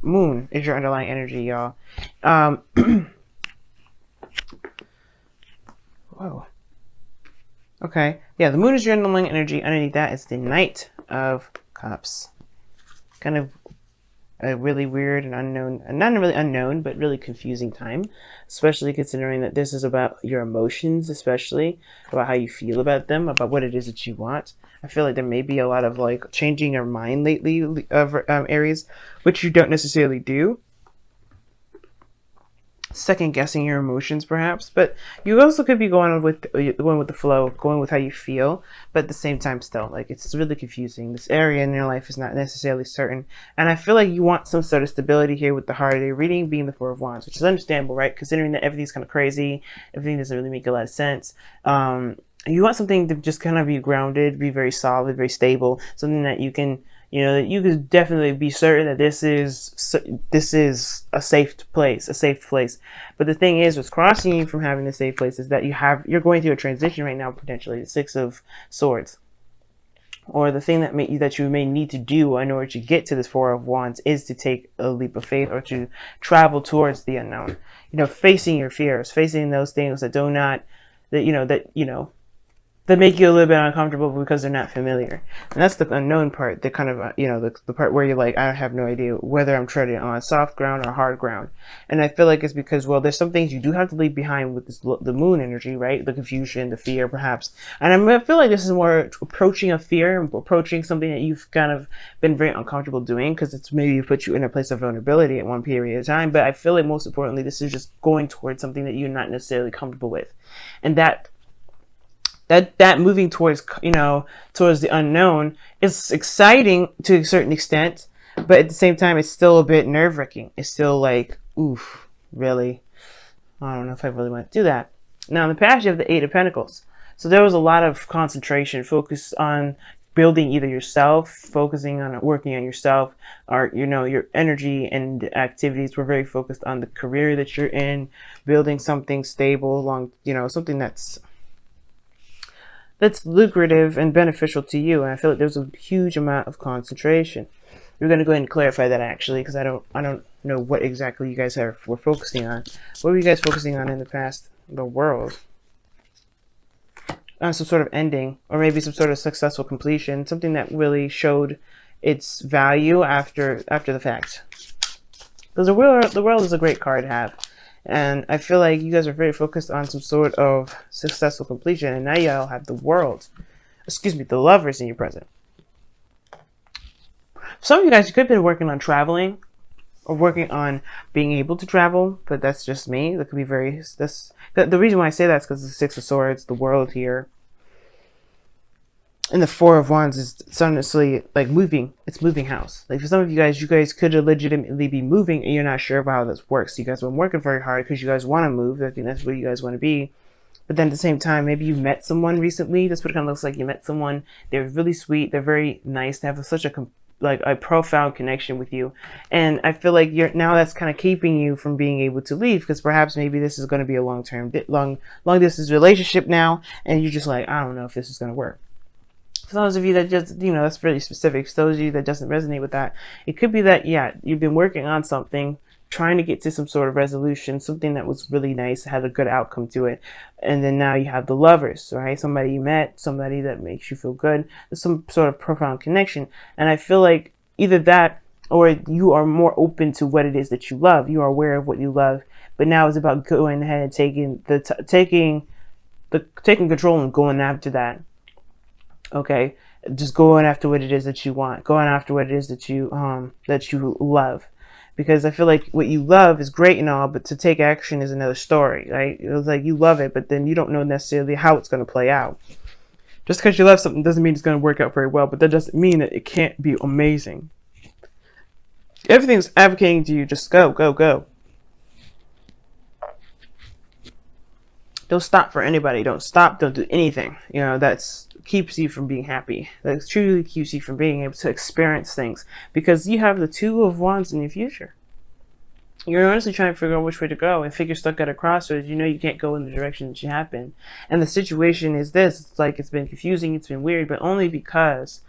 moon is your underlying energy, y'all. Whoa. Okay. Yeah, the moon is your underlying energy. Underneath that is the Knight of Cups. Kind of a really weird and unknown, not really unknown, but really confusing time, especially considering that this is about your emotions, especially about how you feel about them, about what it is that you want. I feel like there may be a lot of like changing your mind lately of Aries, which you don't necessarily do. Second guessing your emotions, perhaps, but you also could be going with the flow, going with how you feel, but at the same time, still like it's really confusing. This area in your life is not necessarily certain, and I feel like you want some sort of stability here with the holiday reading being the Four of Wands, which is understandable, right? Considering that everything's kind of crazy, everything doesn't really make a lot of sense. You want something to just kind of be grounded, be very solid, very stable, something that you can, you know, that you could definitely be certain that this is a safe place. But the thing is, what's crossing you from having a safe place is that you're going through a transition right now, potentially the Six of Swords, or the thing that you may need to do in order to get to this Four of Wands is to take a leap of faith or to travel towards the unknown. You know, facing your fears, facing those things that do not, that make you a little bit uncomfortable because they're not familiar. And that's the unknown part, the kind of, the part where you're like, I have no idea whether I'm treading on soft ground or hard ground. And I feel like it's because, well, there's some things you do have to leave behind with the moon energy, right? The confusion, the fear, perhaps. And I feel like this is more approaching a fear, approaching something that you've kind of been very uncomfortable doing because it's maybe put you in a place of vulnerability at one period of time. But I feel like most importantly, this is just going towards something that you're not necessarily comfortable with. And that moving towards, towards the unknown is exciting to a certain extent, but at the same time it's still a bit nerve-wracking. It's still like, oof, really, I don't know if I really want to do that. Now in the past you have the Eight of Pentacles, so there was a lot of concentration, focus on building either yourself, focusing on working on yourself, or your energy and activities were very focused on the career that you're in, building something stable, something that's lucrative and beneficial to you. And I feel like there's a huge amount of concentration. We're going to go ahead and clarify that actually, because I don't know what exactly you guys were focusing on. What were you guys focusing on in the past? The world. Some sort of ending, or maybe some sort of successful completion, something that really showed its value after the fact. Because the world is a great card to have. And I feel like you guys are very focused on some sort of successful completion. And now y'all have the Lovers in your present. Some of you guys, you could have been working on traveling or working on being able to travel, but that's just me. That could be the reason why I say that is because the Six of Swords, the world here, and the Four of Wands is honestly like moving. It's moving house. Like for some of you guys could legitimately be moving and you're not sure of how this works. You guys have been working very hard because you guys want to move. I think that's where you guys want to be. But then at the same time, maybe you met someone recently. That's what it kind of looks like. You met someone. They're really sweet. They're very nice. They have such a profound connection with you. And I feel like now that's kind of keeping you from being able to leave, because perhaps maybe this is going to be a long distance relationship now. And you're just like, I don't know if this is going to work. For those of you that just, that's really specific. For those of you that doesn't resonate with that, it could be that, yeah, you've been working on something, trying to get to some sort of resolution, something that was really nice, had a good outcome to it. And then now you have the Lovers, right? Somebody you met, somebody that makes you feel good. There's some sort of profound connection. And I feel like either that or you are more open to what it is that you love. You are aware of what you love. But now it's about going ahead and taking control and going after that. Okay, just going after what it is that you want, going after what it is that you love, because I feel like what you love is great and all, but to take action is another story, right? It was like you love it, but then you don't know necessarily how it's going to play out. Just because you love something doesn't mean it's going to work out very well, but that doesn't mean that it can't be amazing. Everything's advocating to you, just go, go, go. Don't stop for anybody. Don't stop. Don't do anything. That's keeps you from being happy. That truly keeps you from being able to experience things, because you have the Two of Wands in your future. You're honestly trying to figure out which way to go, and if you're stuck at a crossroads, you can't go in the direction that you have been. And the situation is this: it's like it's been confusing, it's been weird, but only because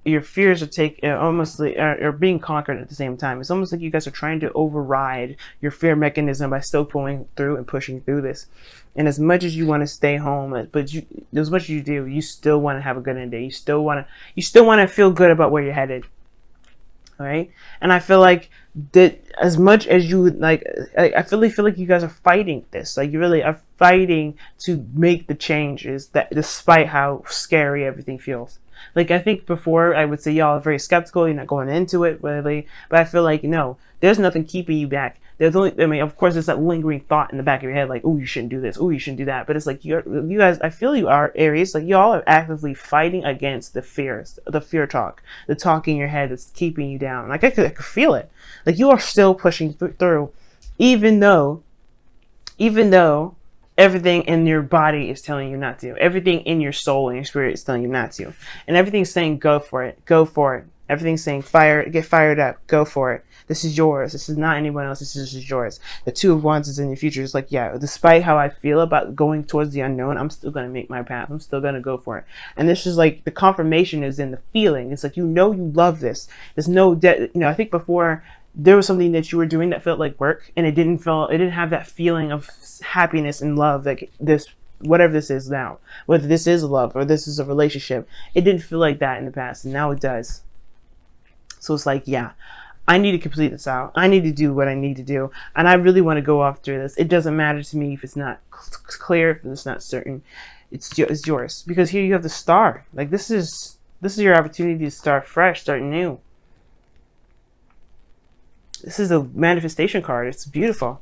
your fears are almost like are being conquered at the same time. It's almost like you guys are trying to override your fear mechanism by still pulling through and pushing through this. And as much as you want to stay home, but as much as you do, you still want to have a good end day. You still want to feel good about where you're headed. All right, and I feel like that as much as you would like, I feel like you guys are fighting this. Like you really are fighting to make the changes that, despite how scary everything feels. Like I think before I would say y'all are very skeptical. You're not going into it really, but I feel like no, there's nothing keeping you back. There's only, I mean, of course, there's that lingering thought in the back of your head, like, oh, you shouldn't do this, oh, you shouldn't do that. But it's like you guys, I feel you are Aries, like y'all are actively fighting against the fears, the fear talk, the talk in your head that's keeping you down. Like I could feel it. Like you are still pushing through, even though everything in your body is telling you not to, everything in your soul and your spirit is telling you not to, and everything's saying go for it, go for it. Everything's saying get fired up, go for it. This is yours. This is not anyone else. This is yours. The Two of Wands is in your future. It's like, yeah, despite how I feel about going towards the unknown, I'm still going to make my path. I'm still going to go for it. And this is like, the confirmation is in the feeling. It's like, you love this. There's no I think before there was something that you were doing that felt like work, and it didn't have that feeling of happiness and love, like this, whatever this is now, whether this is love or this is a relationship, it didn't feel like that in the past, and now it does. So it's like, yeah, I need to complete this out. I need to do what I need to do. And I really want to go after this. It doesn't matter to me if it's not clear, if it's not certain. It's yours. Because here you have the Star. Like this is your opportunity to start fresh, start new. This is a manifestation card. It's beautiful.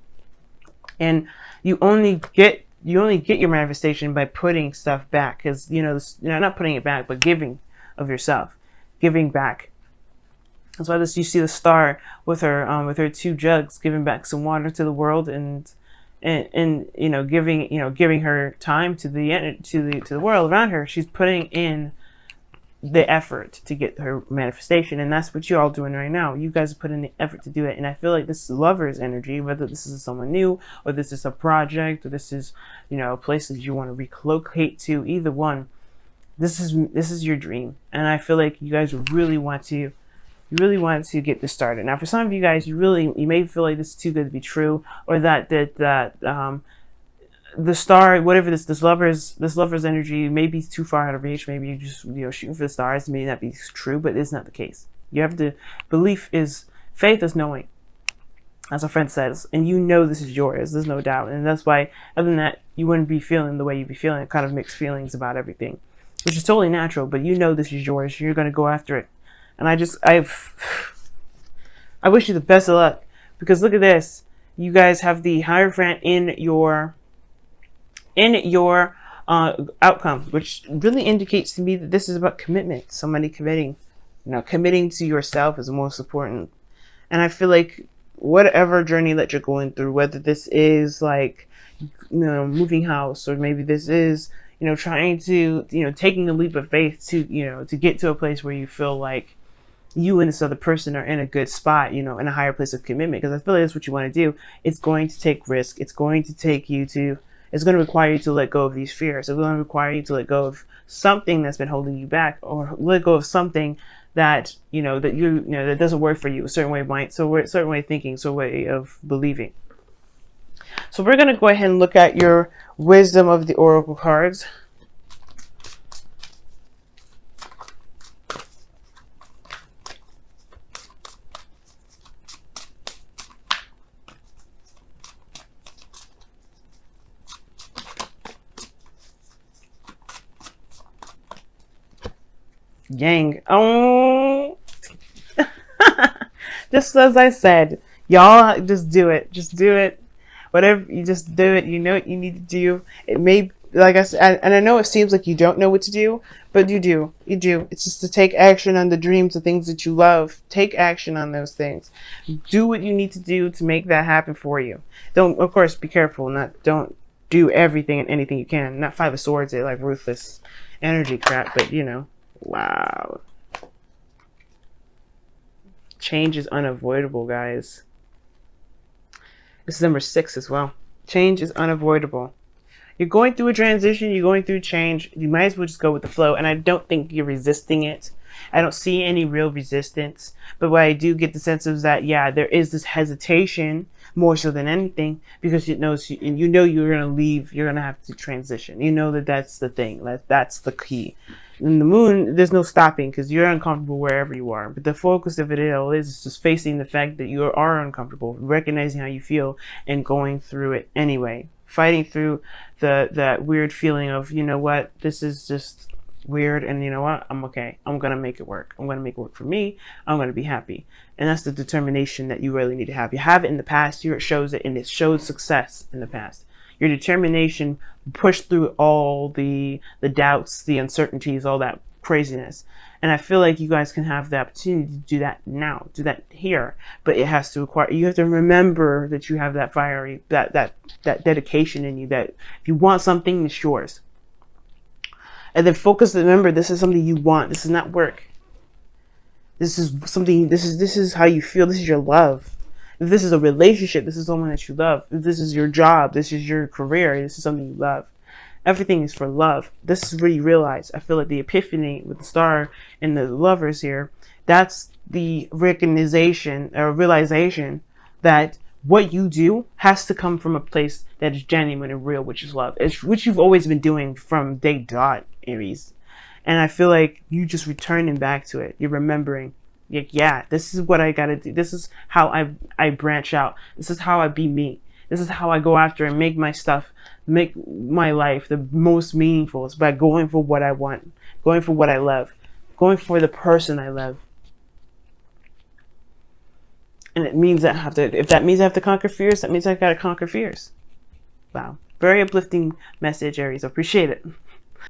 And you only get your manifestation by putting stuff back. Because, not putting it back, but giving of yourself. Giving back. That's why you see the Star with her two jugs, giving back some water to the world, and giving her time to the world around her. She's putting in the effort to get her manifestation, and that's what you're all doing right now. You guys are putting the effort to do it, and I feel like this is Lover's energy, whether this is someone new or this is a project or this is a place that you want to relocate to. Either one, this is your dream, and I feel like you guys really want to get this started. Now, for some of you guys, you may feel like this is too good to be true, or that the Star, whatever this lover's energy may be too far out of reach. Maybe you just shooting for the stars. It may not be true, but it's not the case. You have to faith is knowing, as a friend says, and this is yours. There's no doubt, and that's why, other than that, you wouldn't be feeling the way you be feeling. Kind of mixed feelings about everything, which is totally natural. But this is yours. You're gonna go after it. And I wish you the best of luck, because look at this. You guys have the Hierophant in your outcome, which really indicates to me that this is about commitment. Somebody committing, committing to yourself is the most important. And I feel like whatever journey that you're going through, whether this is like, moving house, or maybe this is, trying to, taking a leap of faith to, to get to a place where you feel like you and this other person are in a good spot, in a higher place of commitment. Because I feel like that's what you want to do. It's going to take risk. It's going to require you to let go of these fears. It's going to require you to let go of something that's been holding you back, or let go of something that, that doesn't work for you, a certain way of mind, a certain way of thinking, a way of believing. So we're going to go ahead and look at your wisdom of the Oracle cards. Yang. Oh. Just as I said, y'all just do it. Just do it. Whatever, you just do it. You know what you need to do. It may, like I said, and I know it seems like you don't know what to do, but you do. You do. It's just to take action on the dreams, the things that you love. Take action on those things. Do what you need to do to make that happen for you. Don't, of course, be careful. Don't do everything and anything you can. Not Five of Swords, like ruthless energy crap, but wow. Change is unavoidable, guys. This is number 6 as well. Change is unavoidable. You're going through a transition. You're going through change. You might as well just go with the flow. And I don't think you're resisting it. I don't see any real resistance. But what I do get the sense is that, yeah, there is this hesitation more so than anything, because it knows you know you're going to leave, you're going to have to transition. You know that that's the thing, that's the key. In the moon, there's no stopping because you're uncomfortable wherever you are. But the focus of it all is just facing the fact that you are uncomfortable, recognizing how you feel, and going through it anyway. Fighting through that weird feeling of, you know what, this is just weird, and you know what, I'm okay. I'm gonna make it work. I'm gonna make it work for me. I'm gonna be happy. And that's the determination that you really need to have. You have it in the past. Here it shows it, and it showed success in the past. Your determination pushed through all the doubts, the uncertainties, all that craziness. And I feel like you guys can have the opportunity to do that now, do that here. But it has to require, you have to remember that you have that fiery, that dedication in you, that if you want something, it's yours. And then focus, remember, this is something you want. This is not work. This is something, this is how you feel. This is your love. If this is a relationship, this is someone that you love. If this is your job, this is your career, this is something you love. Everything is for love. This is where you realize, I feel like the epiphany with the star and the lovers here, that's the recognition or realization that what you do has to come from a place that is genuine and real, which is love. It's which you've always been doing from day dot, Aries. And I feel like you just returning back to it. You're remembering, like, yeah, this is what I gotta do. This is how I branch out. This is how I be me. This is how I go after and make my stuff, make my life the most meaningful. It's by going for what I want, going for what I love, going for the person I love. And it means that I have to, if that means I have to conquer fears, that means I gotta conquer fears. Wow. Very uplifting message, Aries. I appreciate it.